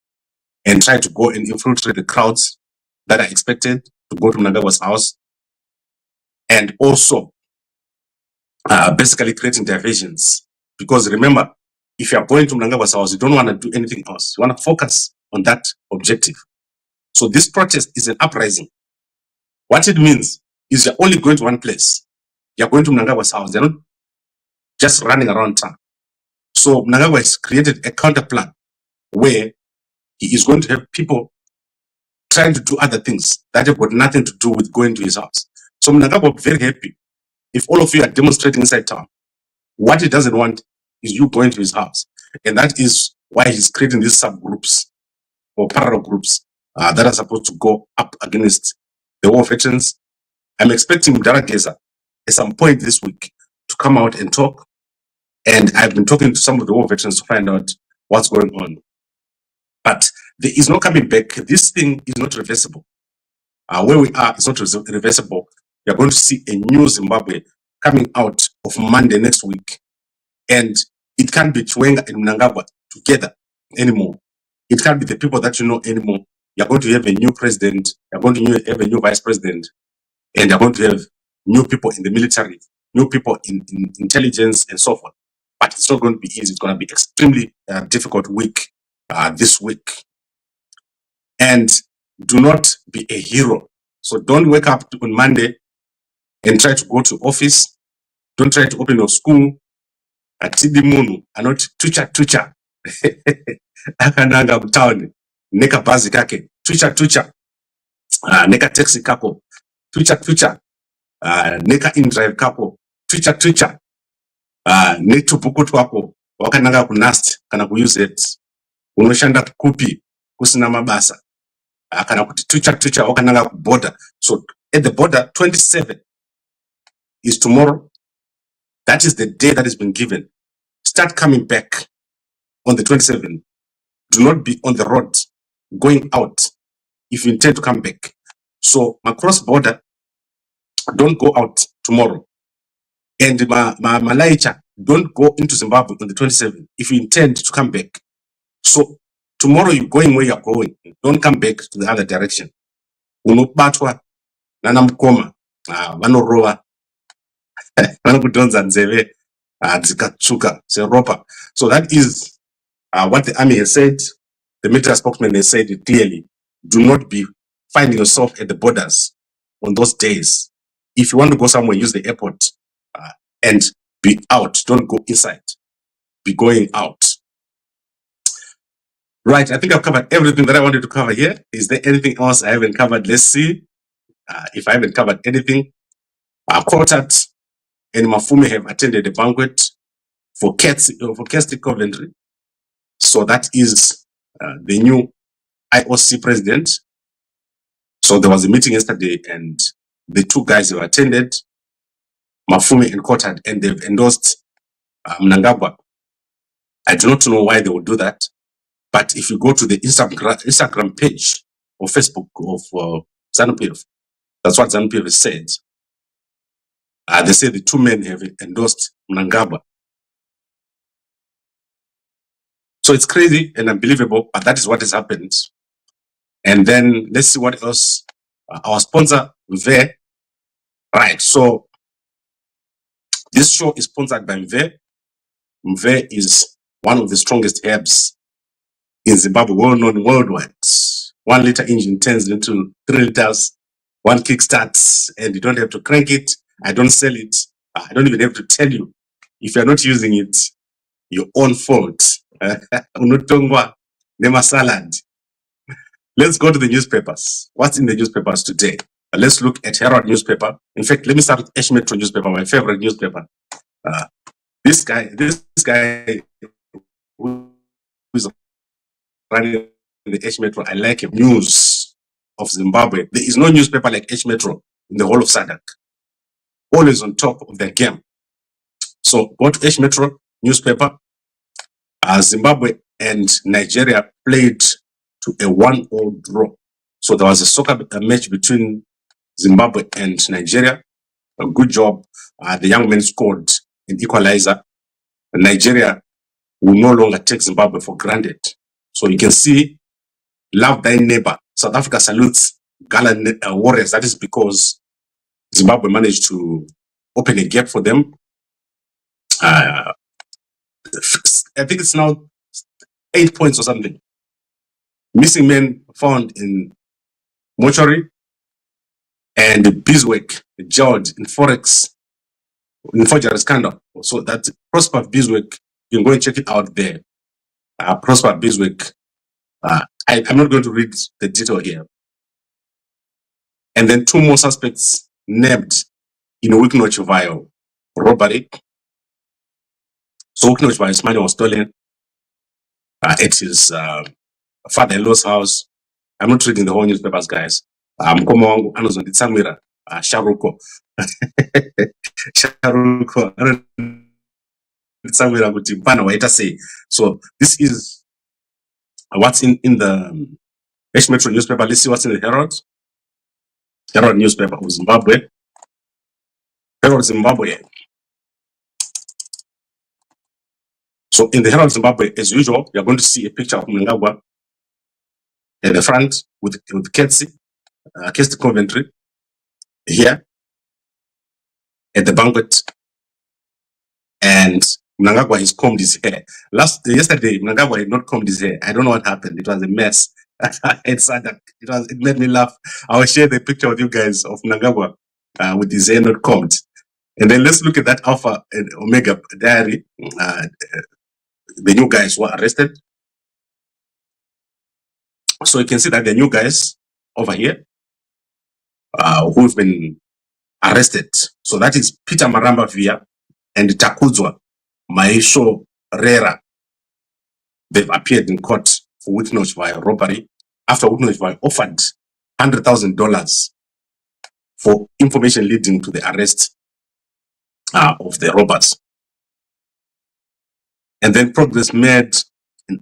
and try to go and infiltrate the crowds that are expected to go to Mnangagwa's house, and also basically creating diversions. Because remember, if you are going to Mnangagwa's house, you don't want to do anything else. You want to focus on that objective. So this protest is an uprising. What it means is you're only going to one place. You're going to Mnangagwa's house. They're not just running around town. So Mnangagwa has created a counter plan where he is going to have people trying to do other things that have got nothing to do with going to his house. So Mnangagwa will be very happy if all of you are demonstrating inside town. What he doesn't want is you going to his house. And that is why he's creating these subgroups or parallel groups that are supposed to go up against the war veterans. I'm expecting Mdarageza at some point this week to come out and talk. And I've been talking to some of the war veterans to find out what's going on. But there is no coming back. This thing is not reversible. Where we are is not reversible. You're going to see a new Zimbabwe coming out of Monday next week. And it can't be Chiwenga and Mnangagwa together anymore. It can't be the people that you know anymore. You're going to have a new president. You're going to have a new vice president. And you're going to have new people in the military, new people in intelligence and so forth. but it's not going to be easy. It's going to be extremely difficult week this week. And do not be a hero. So don't wake up on Monday and try to go to office. Don't try to open your school. Atidi munu, not tucha. Akananga mtaoni. Neka bazi kake. Tucha. Neka taxi kako. Tucha. Neka in-drive kako. Tucha. Netu bukutu wako. Wakananga kunast. Kana kuyuse it. Unoshanda kupi. Kusina mabasa. Kana kuti tucha. Wakananga border. So at the border, 27 is tomorrow. That is the day that has been given. Start coming back on the 27th. Do not be on the road going out if you intend to come back. So across border, don't go out tomorrow. And Malaicha, don't go into Zimbabwe on the 27th if you intend to come back. So tomorrow you're going where you're going. Don't come back to the other direction. Unobatwa, nanamkoma, vanorowa, vanokudonza nzeve, dzikatsuka, seropa. So that is what the army has said. The military spokesman has said it clearly. Do not be finding yourself at the borders on those days. If you want to go somewhere, use the airport and be out. Don't go inside. Be going out. Right. I think I've covered everything that I wanted to cover here. Is there anything else I haven't covered? Let's see if I haven't covered anything. Coltart and Mafume have attended a banquet for Kirsty Coventry. So that is the new IOC president. So there was a meeting yesterday and the two guys who attended, Mafume and Coltart, and they've endorsed Mnangagwa. I do not know why they would do that. But if you go to the Instagram page or Facebook of ZANU-PF, that's what ZANU-PF has said. They say the two men have endorsed Mnangagwa. So it's crazy and unbelievable, but that is what has happened. And then let's see what else. Our sponsor, Mve. Right, so this show is sponsored by Mve. Mve is one of the strongest herbs in Zimbabwe, well known worldwide. 1 liter engine turns into 3 liters, one kickstarts, and you don't have to crank it. I don't sell it. I don't even have to tell you. If you're not using it, your own fault. Unutongwa, nema salad. Let's go to the newspapers. What's in the newspapers today? Let's look at Herald newspaper. In fact, let me start with H Metro newspaper, my favorite newspaper. This guy who is running the H Metro, I like him. News of Zimbabwe. There is no newspaper like H Metro in the whole of SADC. Always on top of their game. So go to H Metro newspaper. Zimbabwe and Nigeria played to a 1-1 draw. So there was a soccer match between Zimbabwe and Nigeria. A good job. The young men scored an equalizer. Nigeria will no longer take Zimbabwe for granted. So you can see, love thy neighbor. South Africa salutes gallant warriors. That is because Zimbabwe managed to open a gap for them. I think it's now 8 points or something. Missing men found in mortuary, and beeswax jailed in Forex, in forgery scandal. So that Prosper Beeswax, you can go and check it out there. Prosper Beeswax. I'm not going to read the detail here. And then 2 more suspects named in Chiwenga robbery. So Chiwenga's money was stolen at his father-in-law's house. I'm not reading the whole newspapers, guys. Mkoma wangu anozonditsamwira Sharuko. Sharuko anozonditsamwira kuti mpana waita sei. So this is what's in the H Metro newspaper. Let's see what's in the Herald newspaper of Zimbabwe. Herald Zimbabwe. So in the Herald Zimbabwe, as usual, you're going to see a picture of Mnangagwa at the front with Kirsty Coventry here at the banquet, and Mnangagwa has combed his hair. Yesterday, Mnangagwa had not combed his hair. I don't know what happened. It was a mess. It made me laugh. I will share the picture with you guys of Mnangagwa with his hair not combed. And then let's look at that Alpha and Omega diary. The new guys were arrested. So you can see that the new guys over here who've been arrested. So that is Peter Maramba Via and Takudzwa Maisho Rera. They've appeared in court for witness via robbery after witness via offered $100,000 for information leading to the arrest of the robbers. And then progress made in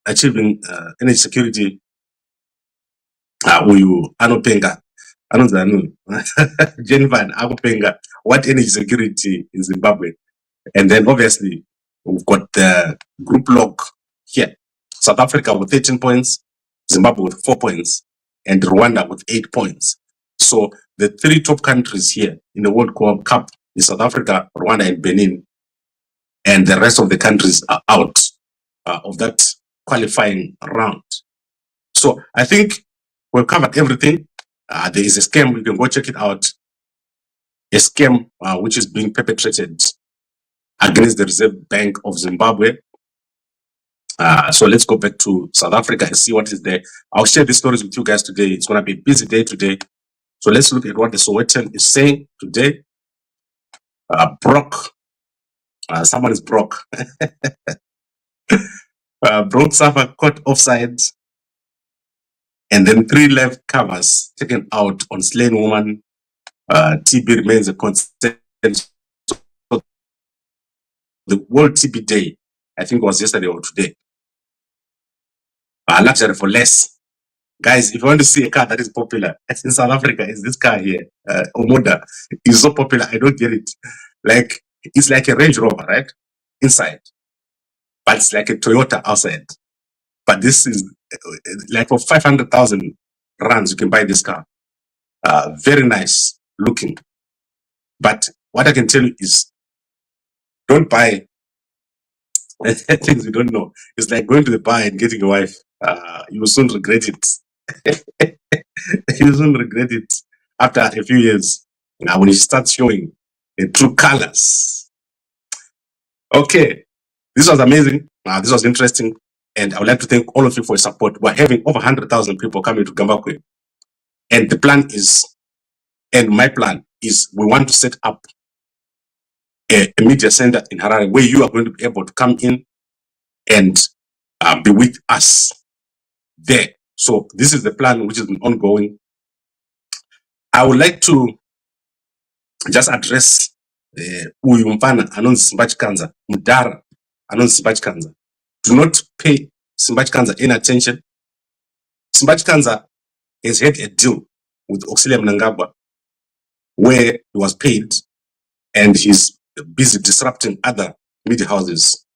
achieving energy security. Anopenga, Anozanu, Jennifer and Agopenga, what energy security in Zimbabwe? And then obviously we've got the group log here. South Africa with 13 points, Zimbabwe with 4 points, and Rwanda with 8 points. So the 3 top countries here in the World Cup is South Africa, Rwanda, and Benin. And the rest of the countries are out of that qualifying round. So I think we've covered everything. There is a scam, you can go check it out. A scam which is being perpetrated against the Reserve Bank of Zimbabwe. So let's go back to South Africa and see what is there. I'll share these stories with you guys today. It's going to be a busy day today. So let's look at what the Sowetan is saying today. Broke. Someone is broke. Broke suffer caught offside. And then 3 left covers taken out on slain woman. TB remains a concern. So the World TB Day, I think it was yesterday or today. Luxury for less. Guys, if you want to see a car that is popular in South Africa, it's this car here. Omoda is so popular, I don't get it. Like, it's like a Range Rover, right? Inside. But it's like a Toyota outside. But this is like for 500,000 rands, you can buy this car. Very nice looking. But what I can tell you is, don't buy things you don't know. It's like going to the bar and getting a wife. You will soon regret it. You will soon regret it after a few years. Now, when you start showing the true colors. Okay, this was amazing. This was interesting. And I would like to thank all of you for your support. We're having over 100,000 people coming to Gambakwe. And the plan is, and my plan is, we want to set up a media center in Harare where you are going to be able to come in and be with us there. So this is the plan which has been ongoing. I would like to just address uyu mfana anonzi Simba Chikanza, Mudara anonzi Simba Chikanza. Do not pay Simba Chikanza any attention. Simba Chikanza has had a deal with Auxilia Mnangagwa where he was paid and he's busy disrupting other media houses.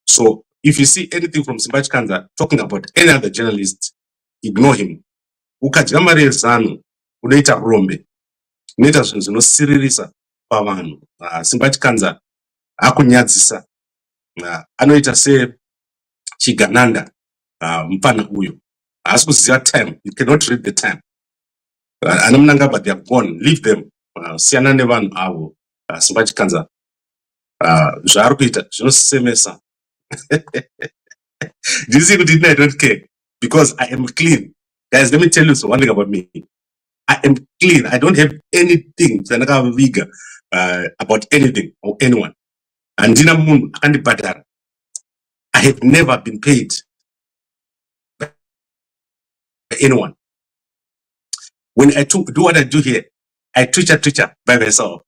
So if you see anything from Simba Chikanza talking about any other journalist, ignore him. Ukadya mari yeZANU unoita rombe, unoita zvinhu zvinosiririsa pavanhu. Simba Chikanza akunyadzisa, anoita sechigananda mupana uyu. Haasi kuziva time, you cannot read the time. Ana Mnangagwa, they are gone, leave them. Siyana nevanhu avo. Simba Chikanza zvaari kuita zvinosemesa. Do you see what I don't care? Because I am clean. Guys, let me tell you one thing about me. I am clean. I don't have anything about anything or anyone. Andina munhu akandibhadhara. I have never been paid by anyone. When I do what I do here, I twitcher by myself.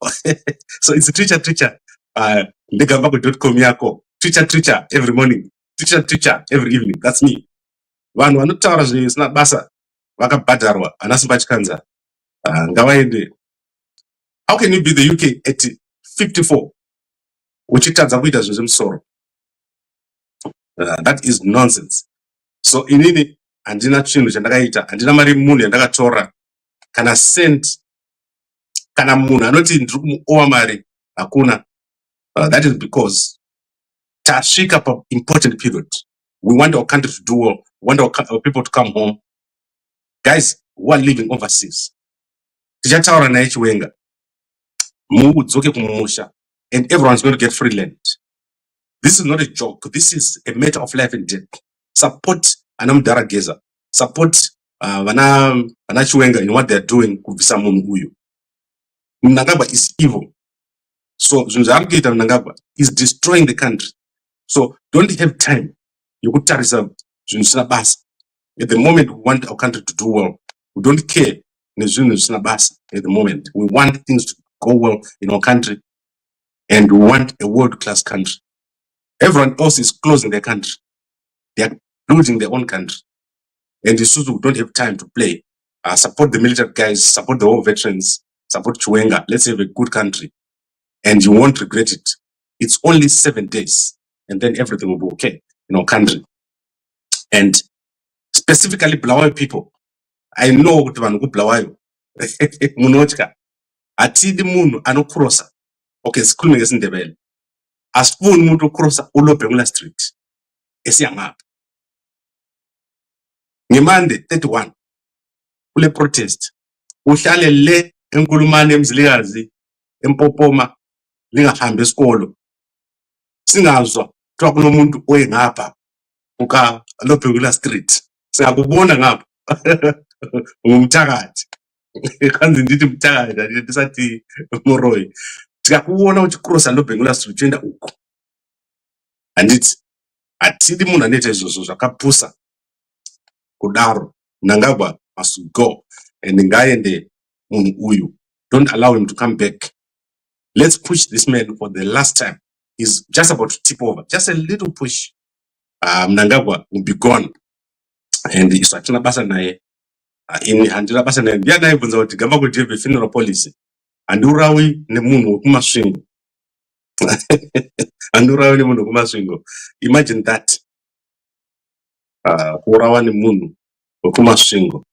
So it's a twitcher. Gambakwe.com yako. Twitcher every morning. Twitcher every evening. That's me. Vanhu vanotaura zvisina basa vakabhadharwa ana Simba Chikanza ngavaende. How can you be the UK at 54 uchitadza kuita zvezvemusoro? That is nonsense. So inini handina chinhu chandakaita, handina mari munhu yandakatora kana cent, kana munhu anoti ndiri kumuowa mari hakuna. That is because tashika up important period. We want our country to do well. We want our people to come home. Guys who are living overseas. Tichataura naye Chiwenga. Mudzoke kumusha. And everyone's going to get free land. This is not a joke. This is a matter of life and death. Support Anamdara Geza. Support Vana Chiwenga in what they're doing. Kuvisa munhu uyu. Mnangagwa is evil. So Zunzargita Mnangagwa is destroying the country. So don't have time. You could tell yourself, at the moment we want our country to do well. We don't care at the moment. We want things to go well in our country, and we want a world-class country. Everyone else is closing their country. They are losing their own country. And the Suzu don't have time to play. Support the military guys, support the war veterans, support Chiwenga. Let's have a good country. And you won't regret it. It's only 7 days, and then everything will be okay in our country. And specifically Bulawayo people, I know what one Bulawayo. Munochka. Atidi munu anokrosa. Okay, school me in the bell. As spoon mutu krosa ulo Pemula Street. Esianga. Nimande 31. Ule protest. Uhlale le enkulumane emzilikazi empopoma lingahambe esikolo. Singazwa kuthiwa kunomuntu oyengapha uka lo Pemula Street. Siyakubona ngapha. Umthakathi. Kanzi ndithi mthakathi ndisathi Moroyi. Sikakubona uthi cross lo Pemula Street enda uko. Andithi athidi munhu anoita izvozvo zvakapfusa kudaro. Mnangagwa must go, and ngaende munhu uyu. Don't allow him to come back. Let's push this man for the last time. He's just about to tip over. Just a little push. Mnangagwa will be gone. And isachina basa naye. In handila basa naye. Ndiya naye bunza kuti Gambakwe Media funeral policy. Andurawi ne munhu wekumasvingo. Andurawi ne munhu wekumasvingo. Imagine that. Kurawa ne munhu wekumasvingo.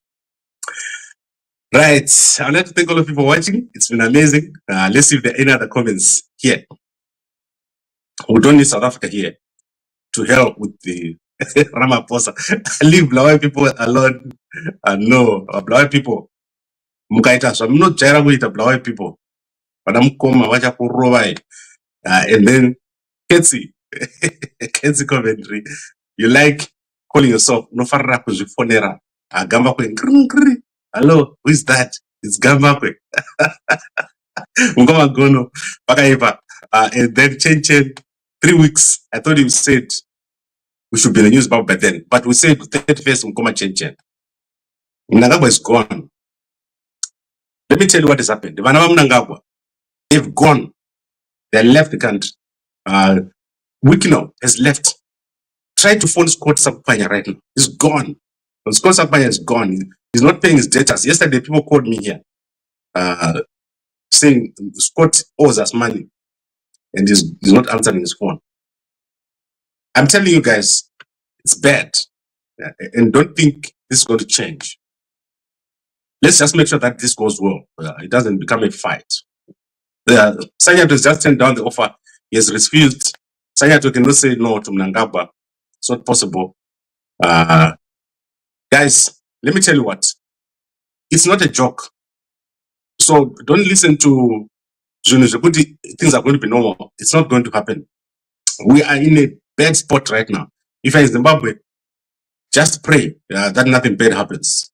Right. I'd like to thank all of you for watching. It's been amazing. Let's see if there are any other comments here. We don't need South Africa here to help with the Ramaphosa. Leave Bulawayo people alone. No, Bulawayo people. Mukaita so I'm not jaira with the Bulawayo people. But I'm koma wacha kurova. And then Ketsi. Ketsi commentary. You like calling yourself no farra kuzifonera. Gambakwe. Hello, who is that? It's Gambakwe. Mukoma gono. Pakaipa. And then Chen 3 weeks. I thought you said we should be in the news about by then. But we said 31st Mukoma Chen. Mnangagwa is gone. Let me tell you what has happened. The Vanama Mnangagwa, they've gone. They left the country. Wikino has left. Try to phone Scott Sapanya right now. He's gone. Scott Sapanya is gone. He's not paying his debtors. Yesterday, people called me here saying Scott owes us money and he's not answering his phone. I'm telling you guys, it's bad. And don't think this is going to change. Let's just make sure that this goes well. It doesn't become a fight. Sanyatwe has just turned down the offer. He has refused. Sanyatwe cannot say no to Mnangagwa. It's not possible. Guys, let me tell you what. It's not a joke. So don't listen to Zunu. Things are going to be normal. It's not going to happen. We are in a bad spot right now. If you're in Zimbabwe, just pray that nothing bad happens.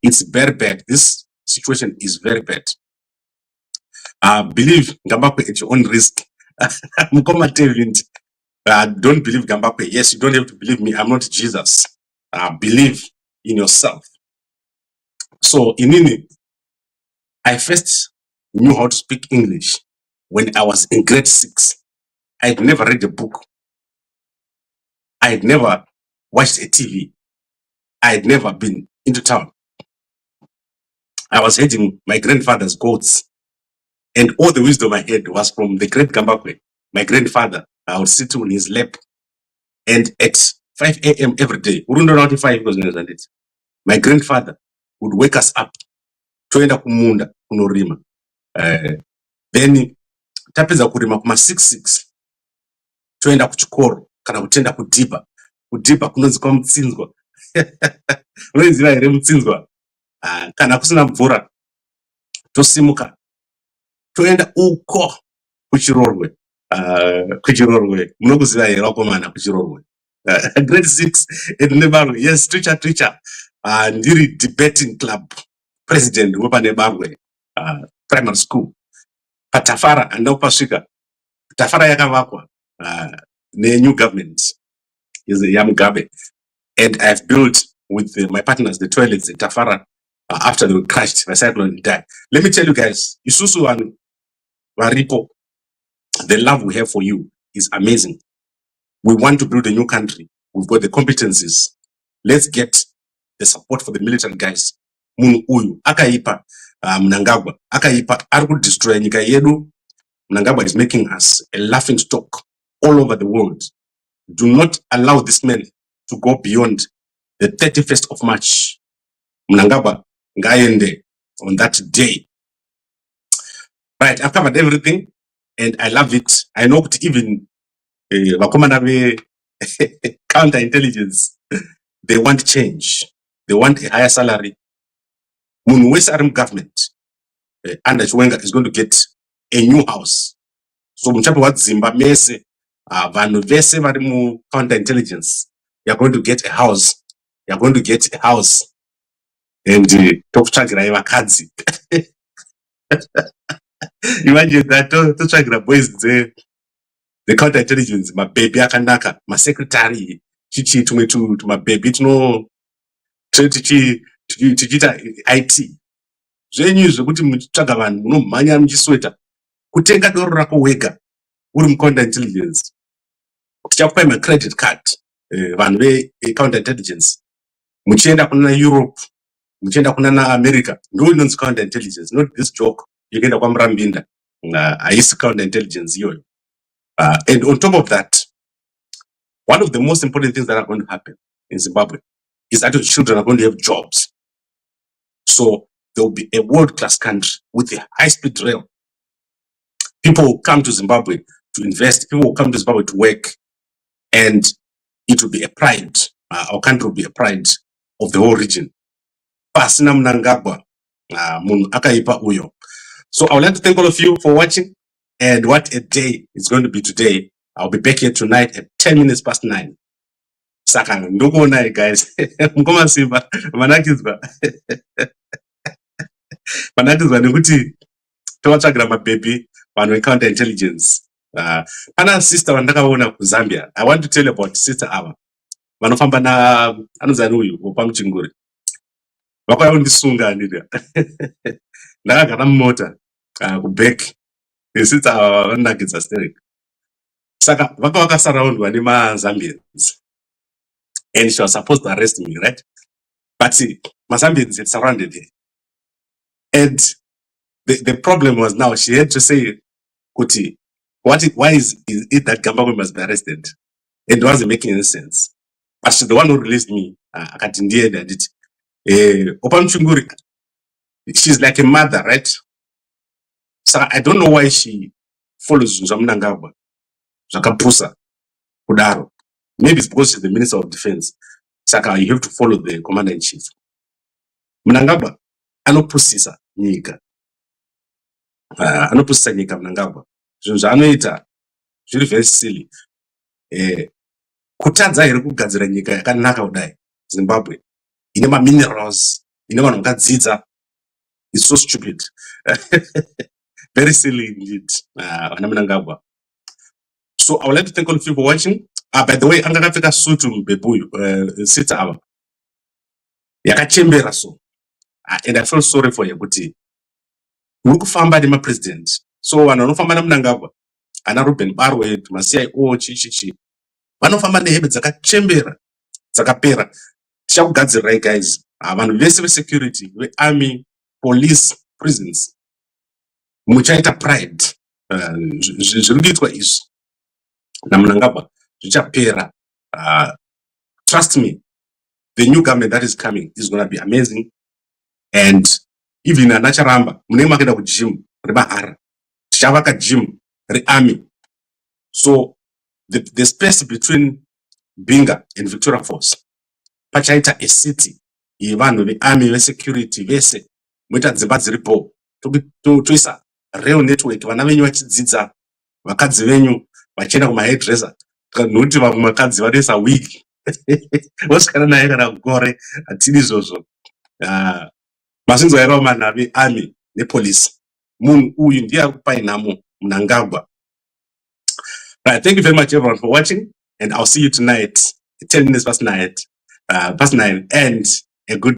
It's very bad. This situation is very bad. Believe Gambakwe at your own risk. Don't believe Gambakwe. Yes, you don't have to believe me. I'm not Jesus. Believe in yourself. So in Nini, I first knew how to speak English when I was in grade 6. I had never read a book. I had never watched a TV. I had never been into town. I was herding my grandfather's goats. And all the wisdom I had was from the great Gambakwe, my grandfather. I would sit on his lap. And at 5 a.m. every day, my grandfather would wake us up. Then tapedza kurima kuma 66 toenda kuchikoro kana kutenda kudhipa. Kudhipa kunonzi kwamutsinzwa. Unoziva here mutsinzwa? Kana kusina mvura tosimuka toenda uko kuchirorwe. Kuchirorwe munokuziva here vakomana kuchirorwe? Grade 6 nebarwe. Yes, teacher. Ndiri debating club president wepane barwe primary school. Patafara handina kupasvika. Tafara yakavakwa new government is a Mugabe, and I've built with my partners the toilets in Tafara after they were crashed by cyclone and died. Let me tell you guys, Isusu and Varipo, the love we have for you is amazing. We want to build a new country. We've got the competencies. Let's get the support for the military guys. Munhu uyu akaipa Mnangagwa akaipa ari kudestroy nyika yedu. Mnangagwa is making us a laughing stock all over the world. Do not allow this man to go beyond the 31st of March. Mnangagwa ngaende on that day. Right, I've covered everything and I love it. I know that even vakomana counterintelligence, they want change. They want a higher salary. Munhu wese ari government under Chiwenga is going to get a new house. So muchape wa Zimba mese vanhu vese vari mu counterintelligence, you are going to get a house. You are going to get a house. And tokutsvagirai vakadzi. Imagine that totsvagira boys the counterintelligence mababy akanaka masecretary chichi tumwe mababy tichiita IT zvenyu zvekuti muchitsvaga vanhu munomhanya muchisweta kutenga doro rako wega uri mucounterintelligence. Tichakupai macredit card vanhu vecounterintelligence muchienda kuna Europe, muchienda kuna America, ndo inonzi counterintelligence, not this joke yekuenda kwaMurambinda. Haisi counterintelligence iyoyo. And on top of that, one of the most important things that are going to happen in Zimbabwe is that your children are going to have jobs. So there will be a world-class country with a high-speed rail. People will come to Zimbabwe to invest. People will come to Zimbabwe to work. And it will be a pride. Our country will be a pride of the whole region. Pasina Mnangagwa, munhu akaipa uyo. So I would like to thank all of you for watching. And what a day it's going to be today. I'll be back here tonight at 10 minutes past 9. Saka ndokuonai guys. Mkoma simba manakizwa. Manakizwa nekuti tovatsvagira mababy vanhu vecounterintelligence. Pana sister vandakaona kuZambia. I want to tell you about sister ava. Vanofamba na anozani uyu wopamuchinguri. Vakauya kundisunga ndida. Ndakagara mumota kuback. Sister ava vanonakidza steering. Saka vakasaraundwa nemaZambians. And she was supposed to arrest me, right? But see, my Zambians had surrounded her. And the problem was now she had to say, Kuti, why is it that Gambakwe must be arrested? It wasn't making any sense. But she's the one who released me. She's like a mother, right? So I don't know why she follows Mnangagwa. Zakapusa, Kudaro. Maybe it's because she's the Minister of Defense. Saka, you have to follow the Commander-in-Chief. Mnangagwa, anopusisa nyika. Anopusisa nyika Mnangagwa. Zvanoita zviri very silly. Kutadza here kugadzira nyika yakanaka kudai Zimbabwe ine minerals, ine vanhu vakadzidza. It's so stupid. Very silly indeed. Mnangagwa. So I would like to thank all of you for watching. By the way, angakapfeka sutu mbebuyu sita ava yakachembera so. And I feel sorry for you kuti uri kufamba nemapresident. So vanhu vanofamba naMnangagwa ana Ruben Barwe maCIO chichichi vanofamba nehembe dzakachembera dzakapera. Tichakugadzirirai guys, vanhu vese vesecurity, vearmy, police, prisons, muchaita pride. Zviri kuitwa izvi naMnangagwa zvichapera. Trust me, the new government that is coming is going to be amazing. And even anacharamba munenge makaenda kugym remahara, tichavaka gym army. So the space between Binga and Victoria Falls pachaita a city yevanhu vearmy vesecurity vese moita dzimba dziripo toisa real network, vana venyu vachidzidza, vakadzi venyu vachienda kumahairdresser, nokuti vamwe vakadzi vanoisa wig vosikana naye kana gore hatidi izvozvo. Masinzwairawo manhave army nepolice. Munhu uyu ndiye ari kupai nhamo Mnangagwa. Right, thank you very much everyone for watching, and I'll see you tonight at 10 minutes past 9, and a good